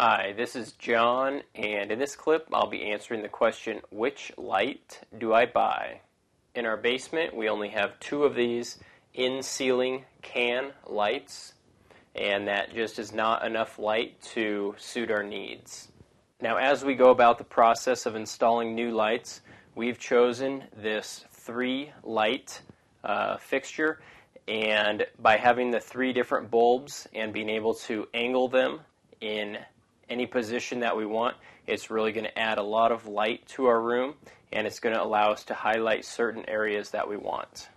Hi, this is John, and in this clip I'll be answering the question, which light do I buy? In our basement we only have two of these in-ceiling can lights, and that just is not enough light to suit our needs. Now, as we go about the process of installing new lights, we've chosen this 3-light fixture, and by having the 3 different bulbs and being able to angle them in any position that we want, it's really going to add a lot of light to our room, and it's going to allow us to highlight certain areas that we want.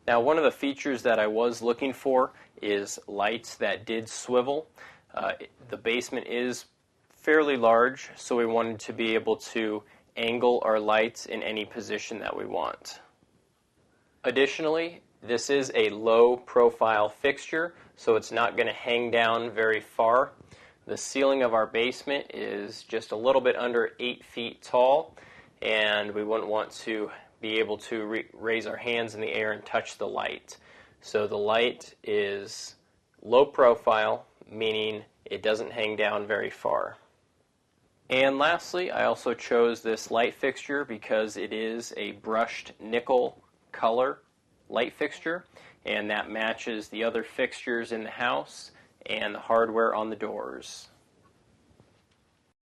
Now, one of the features that I was looking for is lights that did swivel. The basement is fairly large, so we wanted to be able to angle our lights in any position that we want. Additionally, this is a low profile fixture, so it's not going to hang down very far. The ceiling of our basement is just a little bit under 8 feet tall, and we wouldn't want to be able to raise our hands in the air and touch the light. So the light is low profile, meaning it doesn't hang down very far. And lastly, I also chose this light fixture because it is a brushed nickel color light fixture, and that matches the other fixtures in the house and the hardware on the doors.